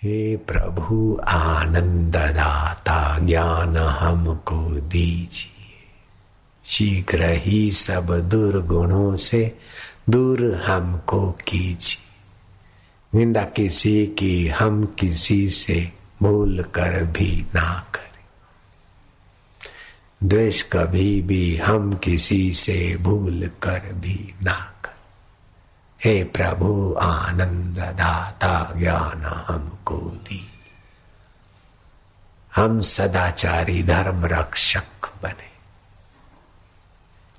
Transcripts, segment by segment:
हे प्रभु आनंद दाता ज्ञान हमको दीजिए, शीघ्र ही सब दुर्गुणों से दूर हमको कीजिए। निंदा किसी की हम किसी से भूल कर भी ना करें, द्वेष कभी भी हम किसी से भूल कर भी ना करें। हे प्रभु आनंद दाता ज्ञान हमको दी, हम सदाचारी धर्म रक्षक बने,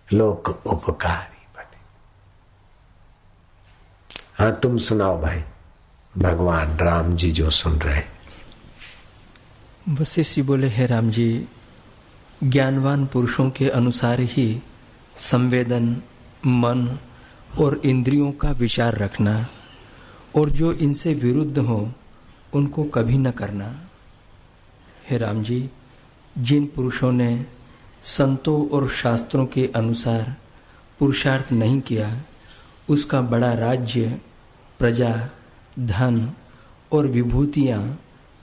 लोक उपकारी बने। हाँ तुम सुनाओ भाई, भगवान राम जी जो सुन रहे। वशिष्ठ जी बोले, हे राम जी, ज्ञानवान पुरुषों के अनुसार ही संवेदन, मन और इंद्रियों का विचार रखना, और जो इनसे विरुद्ध हो उनको कभी न करना। हे राम जी, जिन पुरुषों ने संतों और शास्त्रों के अनुसार पुरुषार्थ नहीं किया, उसका बड़ा राज्य, प्रजा, धन और विभूतियां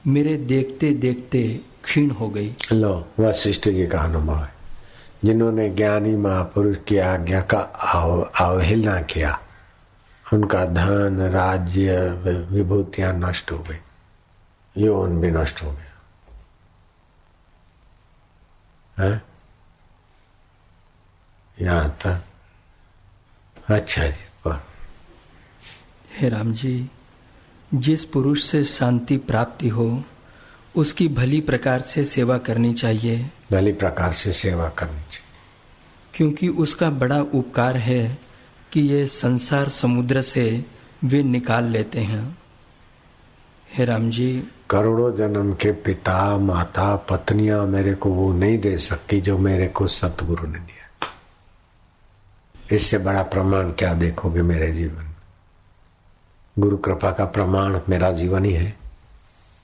मेरे देखते देखते क्षीण हो गई। लो, वशिष्ठ जी का अनुभव है। जिन्होंने ज्ञानी महापुरुष की आज्ञा का अवहेलना किया, उनका धन, राज्य, विभूतियां नष्ट हो गई, यौवन भी नष्ट हो गया है? यहाँ तक। अच्छा जी, पर हे राम जी, जिस पुरुष से शांति प्राप्ति हो उसकी भली प्रकार से सेवा करनी चाहिए। भली प्रकार से सेवा करनी चाहिए, क्योंकि उसका बड़ा उपकार है कि ये संसार समुद्र से वे निकाल लेते हैं। हे राम जी, करोड़ों जन्म के पिता, माता, पत्नियां मेरे को वो नहीं दे सकती जो मेरे को सतगुरु ने दिया। इससे बड़ा प्रमाण क्या देखोगे मेरे जीवन में? गुरु कृपा का प्रमाण मेरा जीवन ही है,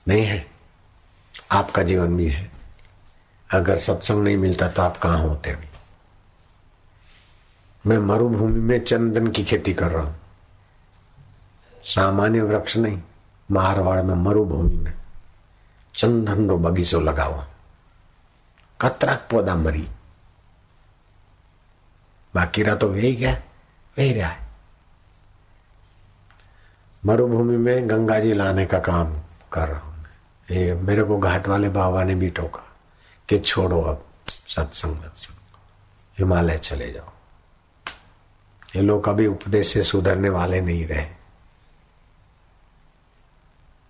नहीं है? आपका जीवन भी है। अगर सत्संग नहीं मिलता तो आप कहां होते अभी? मैं मरुभूमि में चंदन की खेती कर रहा हूं, सामान्य वृक्ष नहीं, मारवाड़ में मरुभूमि में चंदन रो बगीचो लगावा, कतराक पौधा मरी, बाकी रहा तो वही गया, वही रहा है। मरुभूमि में गंगा जी लाने का काम कर रहा हूं। ये मेरे को घाट वाले बाबा ने भी टोका कि छोड़ो अब सत्संग, हिमालय चले जाओ। ये लोग कभी उपदेश से सुधरने वाले नहीं रहे।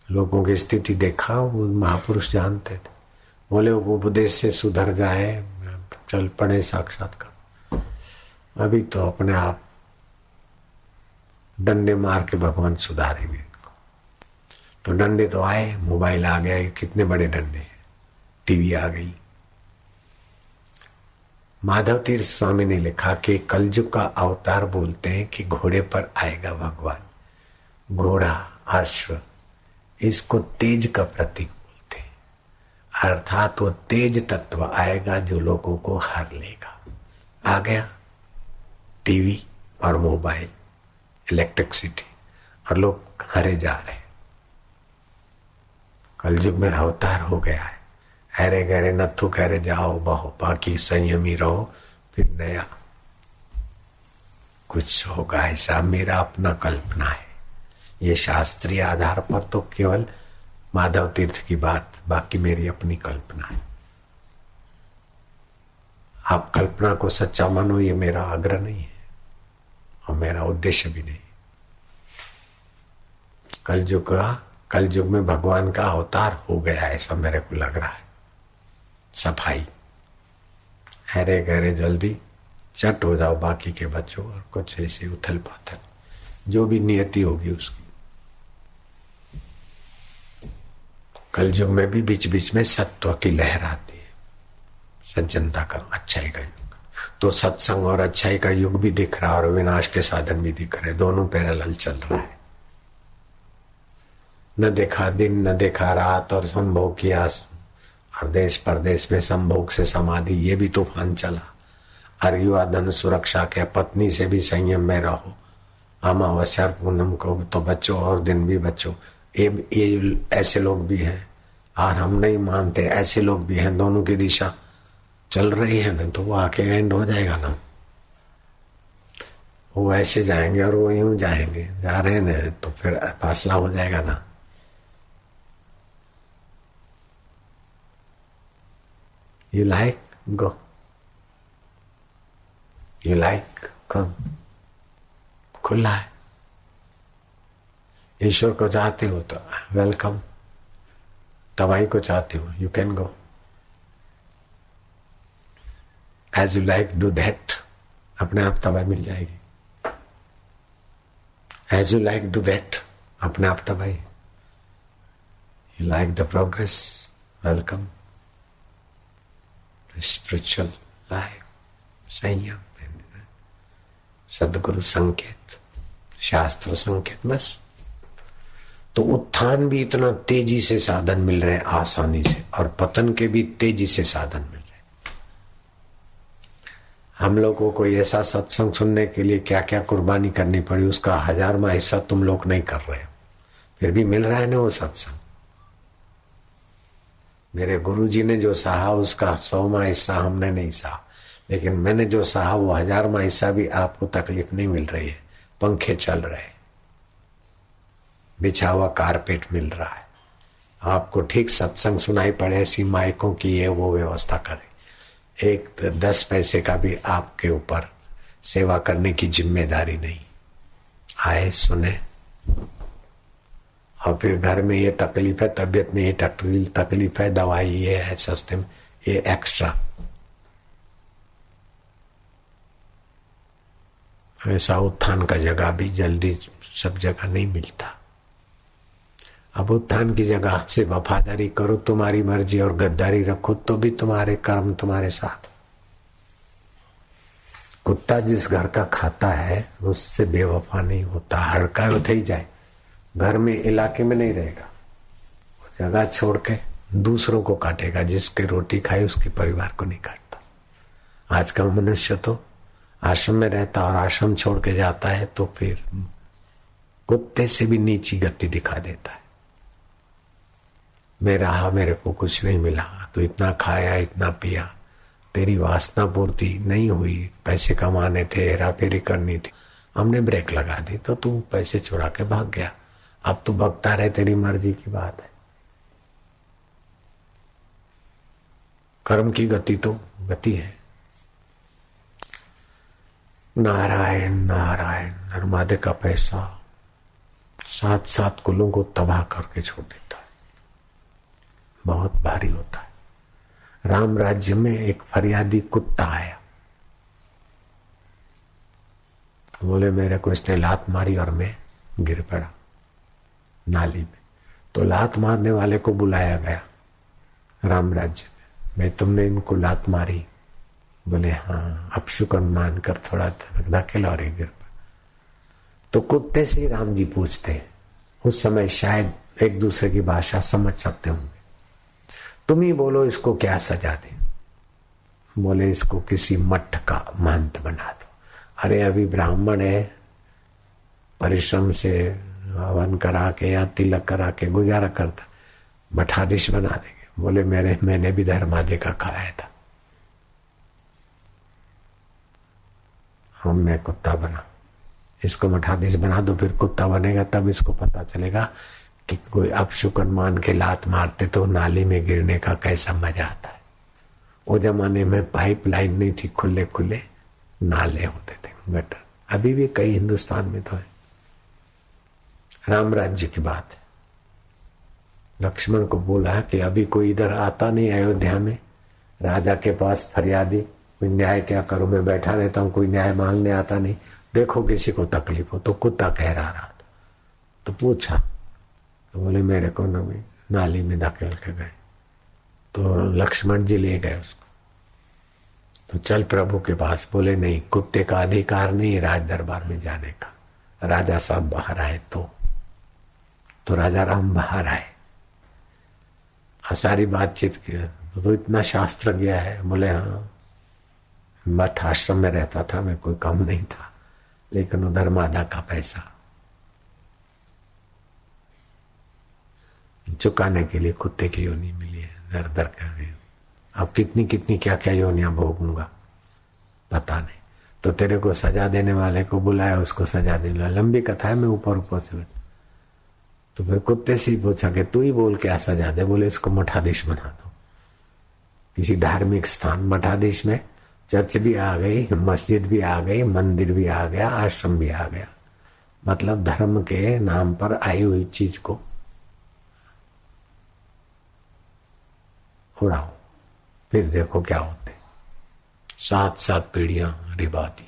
लोगों की स्थिति देखा, वो महापुरुष जानते थे, बोले वो उपदेश से सुधर जाए, चल पड़े साक्षात्कार। अभी तो अपने आप डंडे मार के भगवान सुधारेंगे इनको। तो डंडे तो आए, मोबाइल आ गया, कितने बड़े डंडे हैं, टीवी आ गई। माधव तीर्थ स्वामी ने लिखा कि कलयुग का अवतार बोलते हैं कि घोड़े पर आएगा भगवान। घोड़ा, अश्व, इसको तेज का प्रतीक बोलते हैं, अर्थात वो तेज तत्व आएगा जो लोगों को हर लेगा। आ गया टीवी और मोबाइल, इलेक्ट्रिसिटी, और लोग हरे जा रहे हैं। कलयुग में अवतार हो गया है। हरे गहरे नथु कहरे जाओ बहो, बाकी संयमी रहो, फिर नया कुछ होगा। ऐसा मेरा अपना कल्पना है। ये शास्त्रीय आधार पर तो केवल माधव तीर्थ की बात, बाकी मेरी अपनी कल्पना है। आप कल्पना को सच्चा मानो, ये मेरा आग्रह नहीं है और मेरा उद्देश्य भी नहीं। कलयुग में भगवान का अवतार हो गया, ऐसा मेरे को लग रहा है। सफाई, हरे गहरे जल्दी चट हो जाओ, बाकी के बच्चों, और कुछ ऐसी उथल पाथल जो भी नियति होगी उसकी। कलयुग में भी बीच बीच में सत्व की लहर आती है, सज्जनता का, अच्छाई का युग। तो सत्संग और अच्छाई का युग भी दिख रहा है और विनाश के साधन भी दिख रहे, दोनों पैरेलल चल रहा है। न देखा दिन न देखा रात, और संभोग किया, और देश परदेश में संभोग से समाधि, ये भी तूफान चला। और युवा धन सुरक्षा के, पत्नी से भी संयम में रहो, अमावस्या पूनम को तो बचो और दिन भी बचो। ये ऐसे लोग भी हैं और हम नहीं मानते, ऐसे लोग भी हैं, दोनों की दिशा चल रही है ना, तो वो आके एंड हो जाएगा ना। वो ऐसे जाएंगे और वो यूं जाएंगे, जा रहे हैं ना, तो फिर फासला हो जाएगा ना। You like? Go. You like? Come. खुला है। ईश्वर को चाहते हो तो वेलकम, तवाई को चाहते हो you can go. As you like do that, अपने आप तवाई मिल जाएगी। As you like do that, अपने आप तवाई। You like the progress, welcome. Spiritual life, संयम, सदगुरु संकेत, शास्त्र संकेत, बस। तो उत्थान भी इतना तेजी से साधन मिल रहे हैं आसानी से, और पतन के भी तेजी से साधन मिल रहे हैं। हम लोगों को ऐसा सत्संग सुनने के लिए क्या क्या कुर्बानी करनी पड़ी, उसका 1000वां हिस्सा तुम लोग नहीं कर रहे हो, फिर भी मिल रहा है ना वो सत्संग। मेरे गुरुजी ने जो सहा उसका 100वां हिस्सा हमने नहीं सहा, लेकिन मैंने जो सहा वो 1000वां हिस्सा भी आपको तकलीफ नहीं मिल रही है। पंखे चल रहे हैं, बिछा हुआ कारपेट मिल रहा है, आपको ठीक सत्संग सुनाई पड़े, ऐसी माइकों की ये वो व्यवस्था करें। एक 10 पैसे का भी आपके ऊपर सेवा करने की जिम्मेदारी नहीं। आए, सुने, और फिर घर में ये तकलीफ है, तबीयत में ये तकलीफ है, दवाई ये है सस्ते में, ये एक्स्ट्रा। ऐसा उत्थान का जगह भी जल्दी सब जगह नहीं मिलता। अब उत्थान की जगह से वफादारी करो, तुम्हारी मर्जी, और गद्दारी रखो तो भी तुम्हारे कर्म तुम्हारे साथ। कुत्ता जिस घर का खाता है उससे बेवफा नहीं होता, हड़का उठ ही जाए, घर में इलाके में नहीं रहेगा, वो जगह छोड़ के दूसरों को काटेगा। जिसकी रोटी खाई उसके परिवार को नहीं काटता। आज का मनुष्य तो आश्रम में रहता और आश्रम छोड़ के जाता है तो फिर कुत्ते से भी नीची गति दिखा देता है। मैं रहा, मेरे को कुछ नहीं मिला, तो इतना खाया, इतना पिया, तेरी वासना पूर्ति नहीं हुई, पैसे कमाने थे, हेरा फेरी करनी थी, हमने ब्रेक लगा दी, तो तू पैसे चुरा के भाग गया। अब तू भगता रहे, तेरी मर्जी की बात है। कर्म की गति तो गति है। नारायण नारायण, नर्मदे का पैसा 7 कुलों को तबाह करके छोड़ देता है, बहुत भारी होता है। राम राज्य में एक फरियादी कुत्ता आया, बोले मेरे को इसने लात मारी और मैं गिर पड़ा नाली में। तो लात मारने वाले को बुलाया गया राम राज्य में, मैं तुमने इनको लात मारी? बोले हाँ, अपशुकन मानकर थोड़ा धकेला और गिर पड़ा। तो कुत्ते से राम जी पूछते हैं, उस समय शायद एक दूसरे की भाषा समझ सकते होंगे, तुम ही बोलो इसको क्या सजा दे? बोले इसको किसी मठ का महंत बना दो। अरे अभी ब्राह्मण है, परिश्रम से हवन करा के या तिलक करा के गुजारा करता, मठाधीश बना देंगे। बोले मैंने भी धर्मादे का खाया था, मैं कुत्ता बना, इसको मठाधीश बना दो, फिर कुत्ता बनेगा, तब इसको पता चलेगा कि कोई अपशुकन मान के लात मारते तो नाली में गिरने का कैसा मजा आता है। वो जमाने में पाइपलाइन नहीं थी, खुले खुले नाले होते थे, गटर। अभी भी कई हिंदुस्तान में तो है। राम राज्य की बात है। लक्ष्मण को बोला कि अभी कोई इधर आता नहीं अयोध्या में, राजा के पास फरियादी, कोई न्याय क्या करूं, मैं बैठा रहता हूं, कोई न्याय मांगने आता नहीं, देखो किसी को तकलीफ हो। तो कुत्ता कह रहा था, तो पूछा, तो बोले मेरे को नाली में धकेल के गए। तो लक्ष्मण जी ले गए उसको, तो चल प्रभु के पास। बोले नहीं, कुत्ते का अधिकार नहीं राज दरबार में जाने का, राजा साहब बाहर आए तो राजा राम बाहर आए, सारी बातचीत की। तो इतना शास्त्र गया है? बोले हाँ, मठ आश्रम में रहता था मैं, कोई कम नहीं था, लेकिन उधर मादा का पैसा। चुकाने के लिए कुत्ते की योनि मिली है, दर दर कर रहे हो। अब कितनी कितनी क्या क्या योनियां भोगूंगा पता नहीं। तो तेरे को सजा देने वाले को बुलाया, उसको सजा देने वाला। लंबी कथा है, मैं ऊपर ऊपर से। तो फिर कुत्ते से ही पूछा कि तू ही बोल क्या सजा दे। बोले इसको मठाधीश बना दो, किसी धार्मिक स्थान। मठाधीश में चर्च भी आ गई, मस्जिद भी आ गई, मंदिर भी आ गया, आश्रम भी आ गया। मतलब धर्म के नाम पर आई हुई चीज को उड़ाओ, फिर देखो क्या होते। 7-7 पीढ़ियां रिबाती।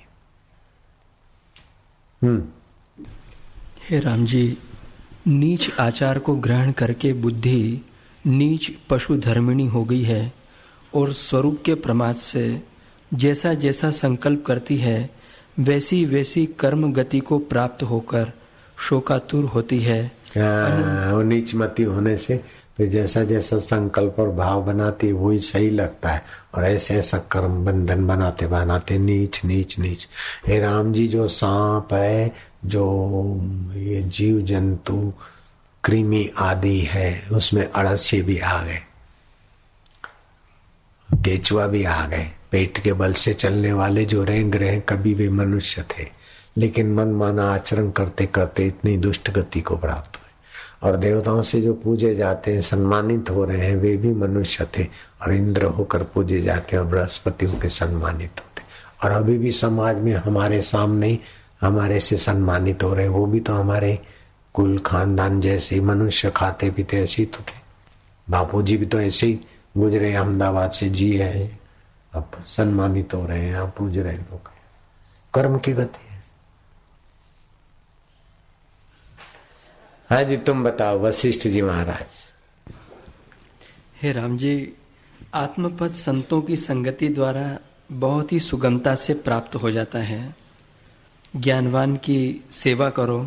हे राम जी, नीच आचार को ग्रहण करके बुद्धि नीच पशु धर्मिणी हो गई है और स्वरूप के प्रमाद से जैसा जैसा संकल्प करती है वैसी वैसी कर्म गति को प्राप्त होकर शोकातुर होती है। वो नीचमती होने से फिर जैसा जैसा संकल्प और भाव बनाती है वही सही लगता है, और ऐसे ऐसा कर्म बंधन बनाते बनाते नीच नीच नीच। हे राम जी, जो सांप है, जो ये जीव जंतु कृमि आदि है, उसमें अड़स्य भी आ गए, केचुआ भी आ गए। पेट के बल से चलने वाले जो रेंग रहे कभी भी मनुष्य थे, लेकिन मन माना आचरण करते करते इतनी दुष्ट गति को प्राप्त हुए। और देवताओं से जो पूजे जाते हैं, सम्मानित हो रहे हैं, वे भी मनुष्य थे और इंद्र होकर पूजे जाते हैं और बृहस्पति होकर सम्मानित होते। और अभी भी समाज में हमारे सामने हमारे से सम्मानित हो रहे हैं, वो भी तो हमारे कुल खानदान जैसे मनुष्य, खाते पीते ऐसे ही तो थे। बापूजी भी तो ऐसे ही गुजरे, अहमदाबाद से जी है, अब सम्मानित हो रहे हैं, अब पूज रहे लोग। कर्म की गति है। हाँ जी, तुम बताओ वशिष्ठ जी महाराज। हे राम जी, आत्मपद संतों की संगति द्वारा बहुत ही सुगमता से प्राप्त हो जाता है। ज्ञानवान की सेवा करो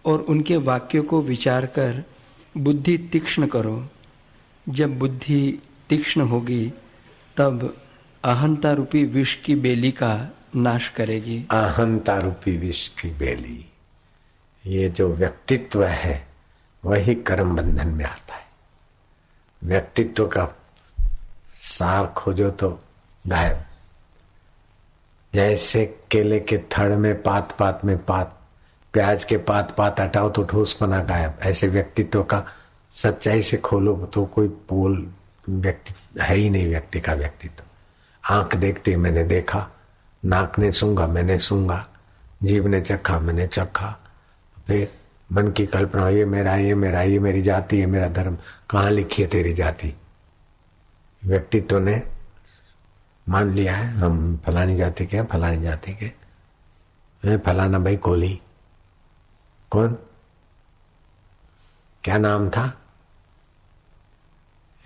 और उनके वाक्यों को विचार कर बुद्धि तीक्ष्ण करो। जब बुद्धि तीक्ष्ण होगी तब अहंता रूपी विष की बेली का नाश करेगी। अहंता रूपी विष की बेली, ये जो व्यक्तित्व है वही कर्म बंधन में आता है। व्यक्तित्व का सार खोजो तो गायब। जैसे केले के थड़ में पात पात में पात, प्याज के पात पात हटाओ तो ठोसपना गायब। ऐसे व्यक्तित्व का सच्चाई से खोलो तो कोई पोल व्यक्ति है ही नहीं। व्यक्ति का व्यक्तित्व, आंख देखती मैंने देखा, नाक ने सूंघा मैंने सूंघा, जीभ ने चखा मैंने चखा, फिर मन की कल्पना, ये मेरा, ये मेरा, ये मेरी जाति, ये मेरा धर्म। कहाँ लिखी है तेरी जाति? व्यक्तित्व ने मान लिया है हम फलानी जाति के हैं, फलानी जाति के। फलाना भाई कोहली, कौन, क्या नाम था?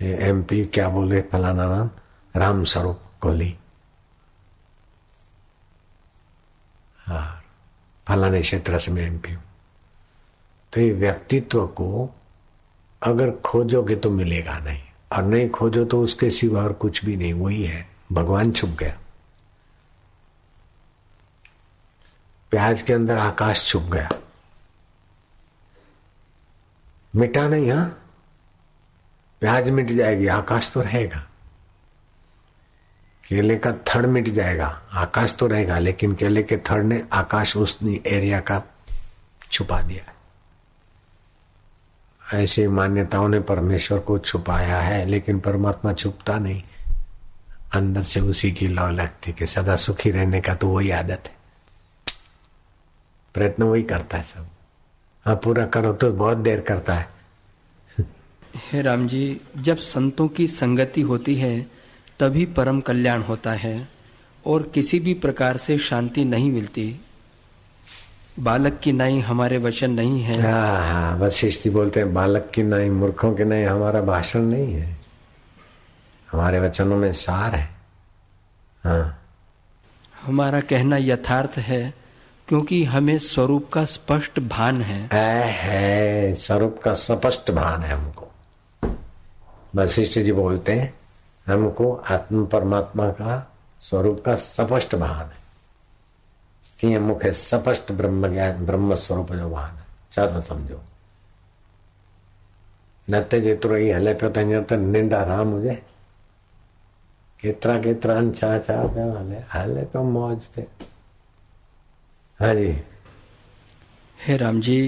MP क्या बोले, फलाना नाम राम स्वरूप कोहली। हाँ, फलाने क्षेत्र से मैं MP हूं। तो ये व्यक्तित्व को अगर खोजोगे तो मिलेगा नहीं, और नहीं खोजो तो उसके सिवा और कुछ भी नहीं, वही है। भगवान छुप गया। प्याज के अंदर आकाश छुप गया, मिटा नहीं। हाँ, प्याज मिट जाएगी, आकाश तो रहेगा। केले का थड़ मिट जाएगा, आकाश तो रहेगा, लेकिन केले के थड़ ने आकाश उस एरिया का छुपा दिया। ऐसी मान्यताओं ने परमेश्वर को छुपाया है, लेकिन परमात्मा छुपता नहीं। अंदर से उसी की लौ लगती कि सदा सुखी रहने का तो वही आदत है, प्रयत्न वही करता है सब। हाँ, पूरा करो तो बहुत देर करता है। हे राम जी, जब संतों की संगति होती है तभी परम कल्याण होता है और किसी भी प्रकार से शांति नहीं मिलती। बालक की नाई हमारे वचन नहीं है। हाँ, वशिष्ठ जी बोलते हैं बालक की नाई, मूर्खों की नाई हमारा भाषण नहीं है, हमारे वचनों में सार है। हाँ, हमारा कहना यथार्थ है क्योंकि हमें स्वरूप का स्पष्ट भान है। स्वरूप का स्पष्ट भान है हमको। वशिष्ठ जी बोलते हैं हमको आत्म परमात्मा का स्वरूप का स्पष्ट भान है। तीन मुख है, स्पष्ट ब्रह्म ज्ञान, ब्रह्म स्वरूप जो भान है। चलो समझो। नते जेतिरो ई हले पियो त हींअर त निंड आराम हुजे। केतिरा केतिरा छा छा पियो हले पियो मौज ते। हाँ जी। हे राम जी,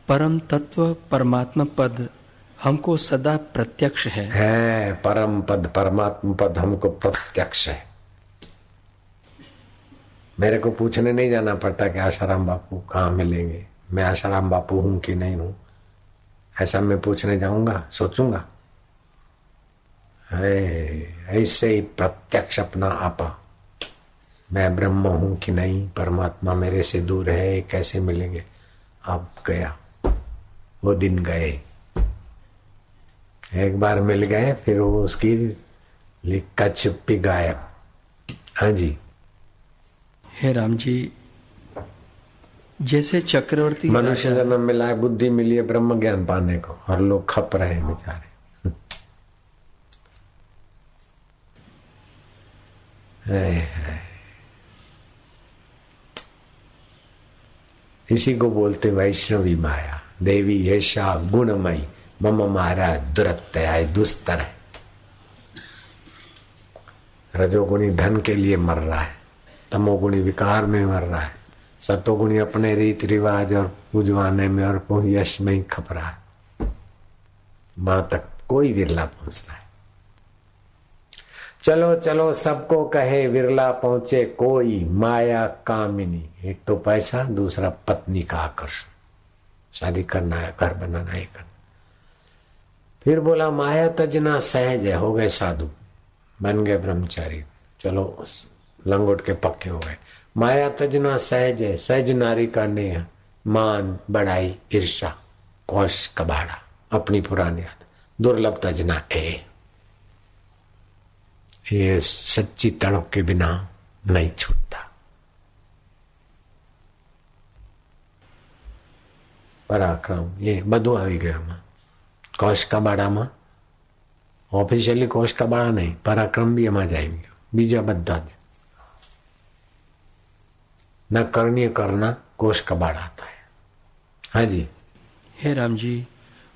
परम तत्व परमात्मा पद हमको सदा प्रत्यक्ष है परम पद परमात्मा पद हमको प्रत्यक्ष है। मेरे को पूछने नहीं जाना पड़ता कि आशाराम बापू कहाँ मिलेंगे, मैं आशाराम बापू हूं कि नहीं हूं। ऐसा मैं पूछने जाऊंगा, सोचूंगा? ऐसे ही प्रत्यक्ष अपना आपा, मैं ब्रह्म हूं कि नहीं, परमात्मा मेरे से दूर है, कैसे मिलेंगे। अब गया वो दिन गए, एक बार मिल गए, फिर वो उसकी लिक्का छिप्पी गायब। हाँ जी। हे राम जी, जैसे चक्रवर्ती मनुष्य जन्म मिला है, बुद्धि मिली है ब्रह्म ज्ञान पाने को, और लोग खप रहे हैं बेचारे। इसी को बोलते वैष्णवी माया। देवी ऐशा गुणमयी मम मारा दुरत्याय दुस्तर है। रजोगुणी धन के लिए मर रहा है, तमोगुणी विकार में मर रहा है, सतोगुणी अपने रीति रिवाज और पूजवाने में और यश में ही खप रहा है। मां तक कोई विरला पहुंचता है। चलो चलो सबको कहे विरला पहुंचे कोई, माया कामिनी। एक तो पैसा, दूसरा पत्नी का आकर्षण। शादी करना है, घर बनाना है, करना। फिर बोला माया तजना सहज है, हो गए साधु, बन गए ब्रह्मचारी, चलो लंगोट के पक्के हो गए। माया तजना सहज है, सहज नारी का नेह, मान बड़ाई ईर्षा कौश कबाड़ा, अपनी पुरानी आदत, दुर्लभ तजना ए। ये सच्ची तड़प के बिना नहीं छूटता। पराक्रम ये બધું આવી ગયું આમાં। કોશ કબાડામાં ઓફિશિયલી કોશ કબાડા નહીં, પરાક્રમ બી એમાં જ આવી ગયો। બીજા બધા જ न करनीय करना कोश कबाड़ आता है। हाँ जी। हे राम जी,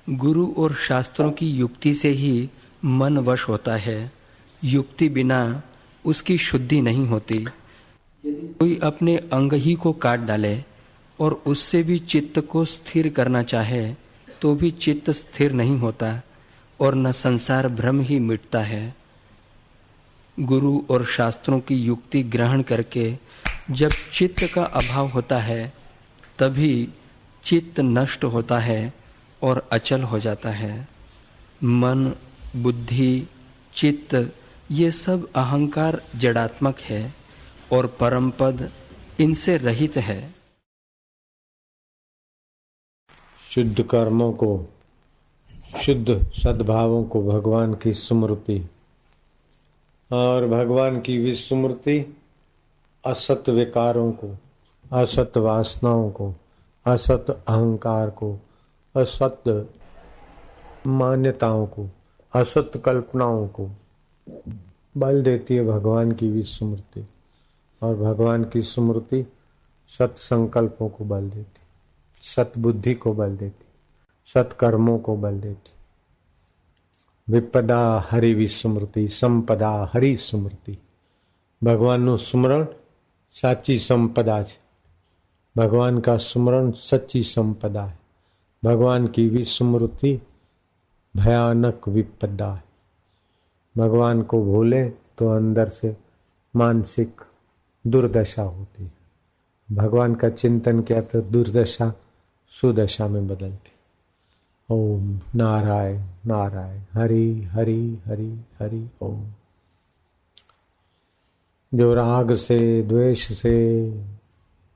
गुरु और शास्त्रों की युक्ति से ही मन वश होता है, युक्ति बिना उसकी शुद्धि नहीं होती। यदि कोई अपने अंग ही को काट डाले और उससे भी चित्त को स्थिर करना चाहे तो भी चित्त स्थिर नहीं होता और न संसार भ्रम ही मिटता है। गुरु और शास्त्रों की युक्ति ग्रहण करके जब चित्त का अभाव होता है तभी चित्त नष्ट होता है और अचल हो जाता है। मन, बुद्धि, चित्त ये सब अहंकार जड़ात्मक है और परम पद इनसे रहित है। शुद्ध कर्मों को, शुद्ध सद्भावों को भगवान की स्मृति और भगवान की विस्मृति असत विकारों को, असत वासनाओं को, असत अहंकार को, असत मान्यताओं को, असत कल्पनाओं को बल देती है भगवान की विस्मृति। और भगवान की स्मृति सत संकल्पों को बल देती, सत बुद्धि को बल देती, सत कर्मों को बल देती। विपदा हरि विस्मृति, संपदा हरि स्मृति। भगवानનું સ્મરણ સાચી સંપદા છે। भगवान का स्मरण सच्ची संपदा है। भगवान की विस्मृति भयानक विपदा है। भगवान को भूले तो अंदर से मानसिक दुर्दशा होती है। भगवान का चिंतन किया तो दुर्दशा सुदशा में बदलती। ओम नारायण नारायण, हरि हरि हरि हरि ओम। जो राग से, द्वेष से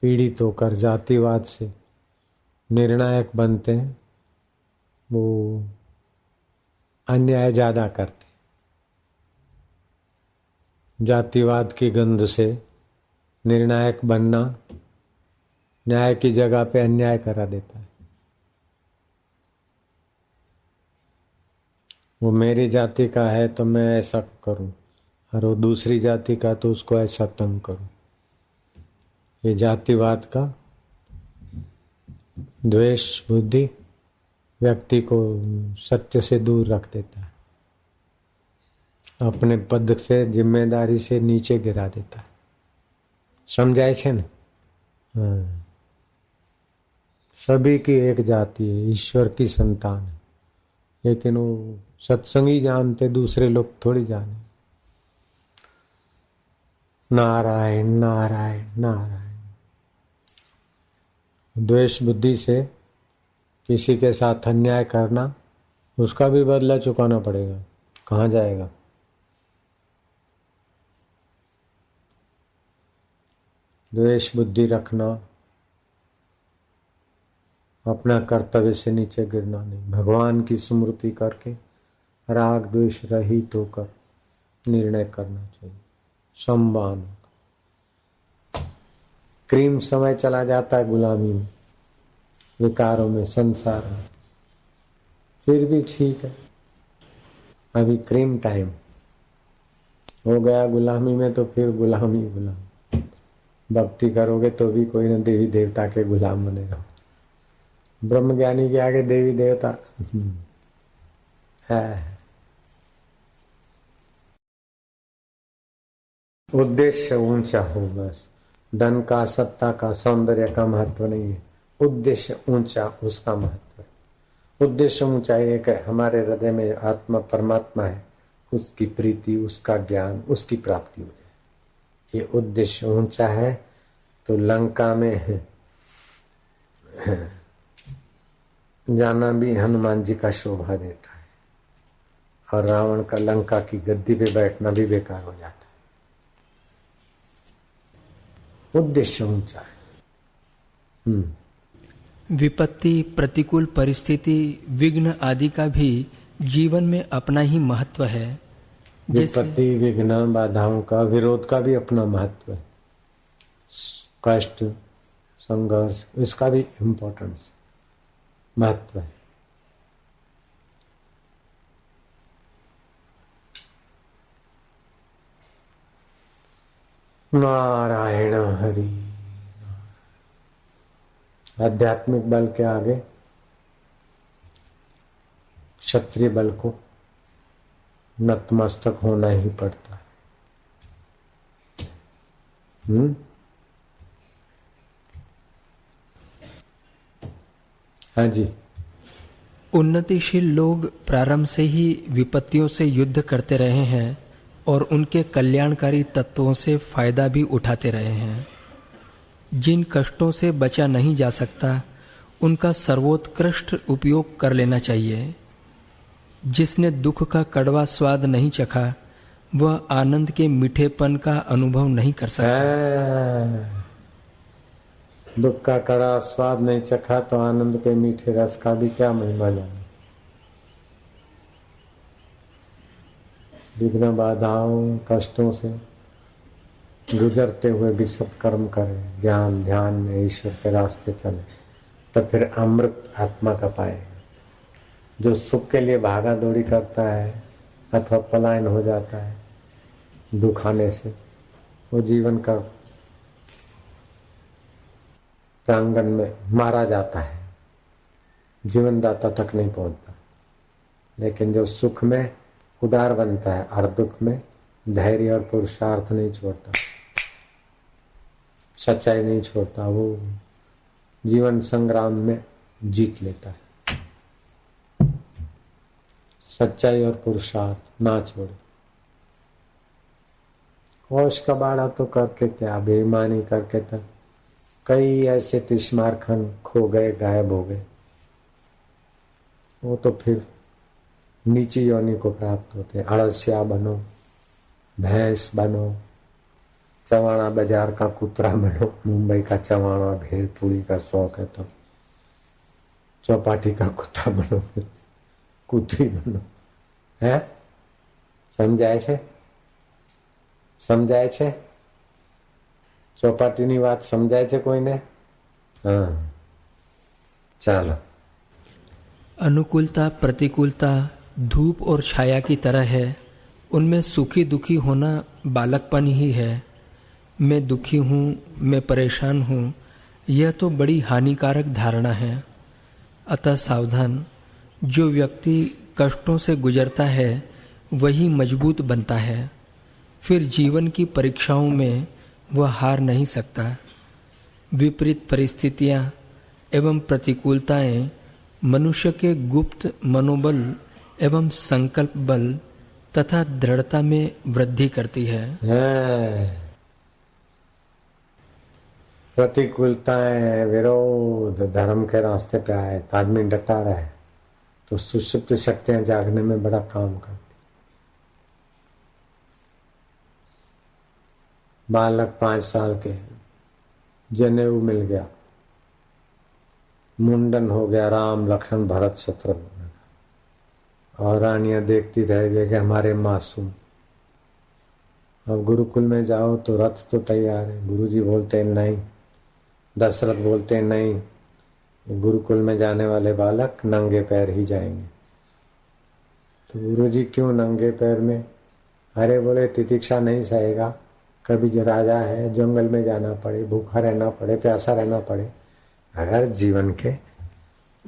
पीड़ित होकर जातिवाद से निर्णायक बनते हैं वो अन्याय ज्यादा करते। जातिवाद की गंध से निर्णायक बनना न्याय की जगह पे अन्याय करा देता है। वो मेरी जाति का है तो मैं ऐसा करूं, और वो दूसरी जाति का तो उसको ऐसा तंग करूं। ये जातिवाद का द्वेष बुद्धि व्यक्ति को सत्य से दूर रख देता है, अपने पद से जिम्मेदारी से नीचे गिरा देता है। समझाए छे ने? हाँ। सभी की एक जाति है, ईश्वर की संतान है, लेकिन वो सत्संगी जानते, दूसरे लोग थोड़ी जाने। नारायण नारायण नारायण। द्वेष बुद्धि से किसी के साथ अन्याय करना, उसका भी बदला चुकाना पड़ेगा। कहाँ जाएगा? द्वेष बुद्धि रखना, अपना कर्तव्य से नीचे गिरना नहीं, भगवान की स्मृति करके राग द्वेष रहित होकर निर्णय करना चाहिए। सम्मान। क्रीम समय चला जाता है गुलामी में, विकारों में, संसार में, फिर भी ठीक है, अभी क्रीम टाइम हो गया गुलामी में, तो फिर गुलामी गुलामी। भक्ति करोगे तो भी कोई न देवी देवता के गुलाम बने रहो। ब्रह्म ज्ञानी के आगे देवी देवता है। उद्देश्य ऊंचा हो, बस धन का, सत्ता का, सौंदर्य का महत्व नहीं है। उद्देश्य ऊंचा, उसका महत्व है। उद्देश्य ऊंचा एक है, हमारे हृदय में आत्मा परमात्मा है, उसकी प्रीति, उसका ज्ञान, उसकी प्राप्ति हो जाए, ये उद्देश्य ऊंचा है। तो लंका में जाना भी हनुमान जी का शोभा देता है, और रावण का लंका की गद्दी पे बैठना भी बेकार हो जाता है। उद्देश्य ऊंचा है। विपत्ति, प्रतिकूल परिस्थिति, विघ्न आदि का भी जीवन में अपना ही महत्व है। विपत्ति, विघ्न, बाधाओं का, विरोध का भी अपना महत्व है। कष्ट, संघर्ष, इसका भी इम्पोर्टेंस, महत्व है। नारायण हरि। आध्यात्मिक बल के आगे क्षत्रिय बल को नतमस्तक होना ही पड़ता है। हाँ जी। उन्नतिशील लोग प्रारंभ से ही विपत्तियों से युद्ध करते रहे हैं और उनके कल्याणकारी तत्वों से फायदा भी उठाते रहे हैं। जिन कष्टों से बचा नहीं जा सकता, उनका सर्वोत्कृष्ट उपयोग कर लेना चाहिए। जिसने दुख का कड़वा स्वाद नहीं चखा, वह आनंद के मीठेपन का अनुभव नहीं कर सकता। दुख का कड़ा स्वाद नहीं चखा तो आनंद के मीठे रस का भी क्या महिमा जाने। विघ्न, बाधाओं, कष्टों से गुजरते हुए भी सत्कर्म करें, ज्ञान ध्यान में ईश्वर के रास्ते चले, तो फिर अमृत आत्मा का पाएगा। जो सुख के लिए भागा दौड़ी करता है अथवा पलायन हो जाता है दुख आने से, वो जीवन का प्रांगण में मारा जाता है, जीवनदाता तक नहीं पहुंचता। लेकिन जो सुख में उदार बनता है और दुख में धैर्य और पुरुषार्थ नहीं छोड़ता, सच्चाई नहीं छोड़ता, वो जीवन संग्राम में जीत लेता है। सच्चाई और पुरुषार्थ ना छोड़े। कोश कबाड़ा तो करके क्या, बेईमानी करके तो कई ऐसे तिस्मार खंड खो गए, गायब हो गए। वो तो फिर नीची योनि को प्राप्त होते। अड़सिया बनो, भैंस बनो, चवाणा बाजार का कुतरा बनो। मुंबई का चवाणा भेल पूरी का शौक है तो चौपाटी का कुत्ता बनो, फिर कुतरी बनो। है समझाय छे? समझाय छे? चौपाटी बात समझाय छे कोईने? हाँ, चलो। अनुकूलता प्रतिकूलता धूप और छाया की तरह है। उनमें सुखी दुखी होना बालकपन ही है। मैं दुखी हूँ, मैं परेशान हूँ, यह तो बड़ी हानिकारक धारणा है। अतः सावधान। जो व्यक्ति कष्टों से गुजरता है वही मजबूत बनता है। फिर जीवन की परीक्षाओं में वह हार नहीं सकता। विपरीत परिस्थितियां एवं प्रतिकूलताएं मनुष्य के गुप्त मनोबल एवं संकल्प बल तथा दृढ़ता में वृद्धि करती है। प्रतिकूलताएं, विरोध, धर्म के रास्ते पे आए तो आदमी डटा रहे तो सुषुप्त शक्तियां जागने में बड़ा काम करती। बालक 5 साल के, जनेऊ मिल गया, मुंडन हो गया, राम लक्ष्मण भरत शत्रुघ्न, और रानियां देखती रह गई कि हमारे मासूम। अब गुरुकुल में जाओ तो रथ तो तैयार है, गुरुजी बोलते हैं नहीं, दशरथ बोलते हैं नहीं, गुरुकुल में जाने वाले बालक नंगे पैर ही जाएंगे। तो गुरुजी क्यों नंगे पैर में? अरे बोले तितिक्षा नहीं सहेगा, कभी जो राजा है जंगल में जाना पड़े, भूखा रहना पड़े, प्यासा रहना पड़े। अगर जीवन के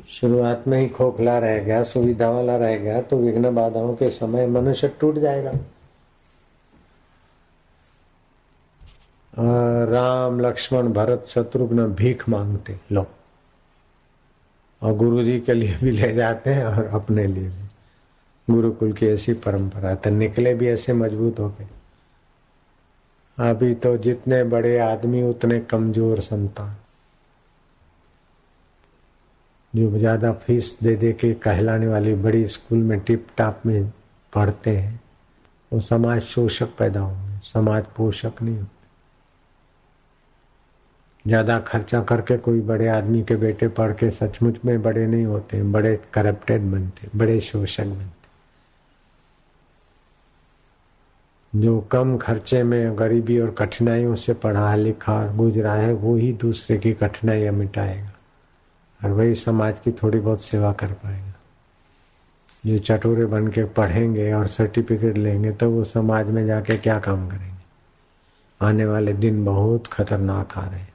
शुरुआत में ही खोखला रह गया, सुविधा वाला रह गया तो विघ्न बाधाओं के समय मनुष्य टूट जाएगा। राम लक्ष्मण भरत शत्रुघ्न भीख मांगते, लो, और गुरुजी के लिए भी ले जाते हैं और अपने लिए भी। गुरुकुल की ऐसी परंपरा, तो निकले भी ऐसे मजबूत हो गए। अभी तो जितने बड़े आदमी उतने कमजोर संतान, जो ज्यादा फीस दे दे के कहलाने वाली बड़ी स्कूल में टिप टाप में पढ़ते हैं, वो समाज शोषक पैदा होंगे, समाज पोषक नहीं होते। ज्यादा खर्चा करके कोई बड़े आदमी के बेटे पढ़ के सचमुच में बड़े नहीं होते, बड़े करप्टेड बनते, बड़े शोषक बनते। जो कम खर्चे में गरीबी और कठिनाइयों से पढ़ा लिखा गुजरा है, वो ही दूसरे की कठिनाइयां मिटाएगा और वही समाज की थोड़ी बहुत सेवा कर पाएगा। जो चटोरे बन के पढ़ेंगे और सर्टिफिकेट लेंगे तो वो समाज में जाके क्या काम करेंगे? आने वाले दिन बहुत खतरनाक आ रहे हैं।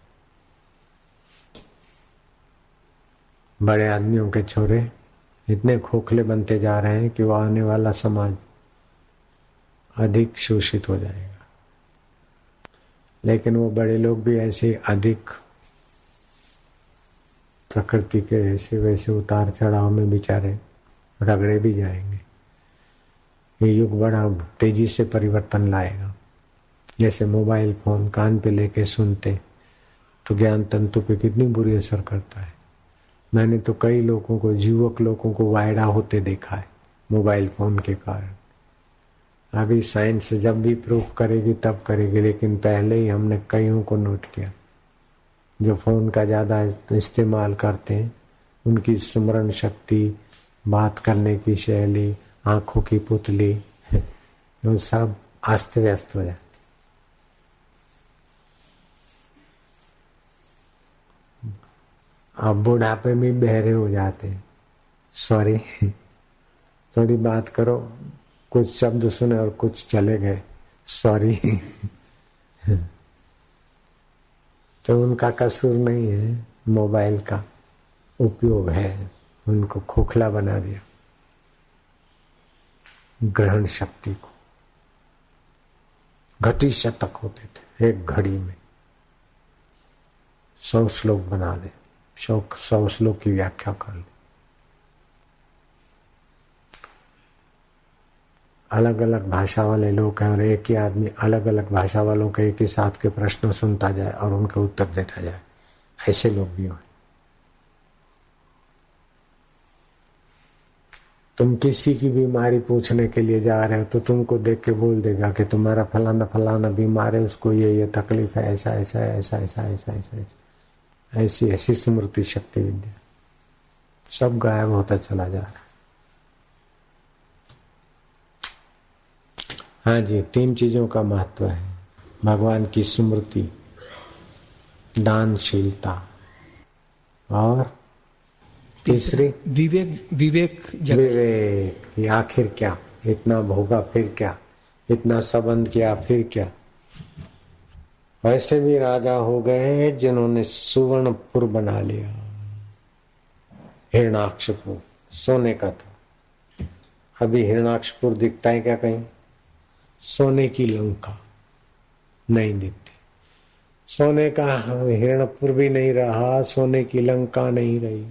बड़े आदमियों के छोरे इतने खोखले बनते जा रहे हैं कि वो आने वाला समाज अधिक शोषित हो जाएगा। लेकिन वो बड़े लोग भी ऐसे अधिक प्रकृति के ऐसे वैसे उतार चढ़ाव में बेचारे रगड़े भी जाएंगे। ये युग बड़ा तेजी से परिवर्तन लाएगा। जैसे मोबाइल फोन कान पे लेके सुनते तो ज्ञान तंतु पे कितनी बुरी असर करता है। मैंने तो कई लोगों को, युवक लोगों को वायड़ा होते देखा है मोबाइल फोन के कारण। अभी साइंस जब भी प्रूफ करेगी तब करेगी, लेकिन पहले ही हमने कईयों को नोट किया जो फोन का ज्यादा इस्तेमाल करते हैं, उनकी स्मरण शक्ति, बात करने की शैली, आंखों की पुतली, वो सब अस्त व्यस्त हो जाती। अब बुढ़ापे में बहरे हो जाते हैं। सॉरी, थोड़ी बात करो, कुछ शब्द सुने और कुछ चले गए, सॉरी। तो उनका कसूर नहीं है, मोबाइल का उपयोग है, उनको खोखला बना दिया। ग्रहण शक्ति को, घटी शतक होते थे एक घड़ी में, 100 श्लोक बना ले, 100 श्लोक की व्याख्या कर ले। अलग अलग भाषा वाले लोग हैं और एक ही आदमी अलग अलग भाषा वालों के एक ही साथ के प्रश्न सुनता जाए और उनके उत्तर देता जाए, ऐसे लोग भी हैं। तुम किसी की बीमारी पूछने के लिए जा रहे हो तो तुमको देख के बोल देगा कि तुम्हारा फलाना फलाना बीमार है, उसको ये तकलीफ है, ऐसा ऐसा ऐसा ऐसा ऐसा ऐसा ऐसी ऐसी स्मृति शक्ति विद्या सब गायब होता चला जा रहा है। हाँ जी, 3 चीजों का महत्व है। भगवान की स्मृति, दानशीलता और तीसरी विवेक। विवेक। ये आखिर क्या, इतना भोगा फिर क्या, इतना संबंध किया फिर क्या। वैसे भी राजा हो गए हैं जिन्होंने सुवर्णपुर बना लिया, हिरणाक्ष को सोने का था। अभी हिरणाक्षपुर दिखता है क्या कहीं? सोने की लंका नहीं दिखती। सोने का हिरणपुर भी नहीं रहा, सोने की लंका नहीं रही।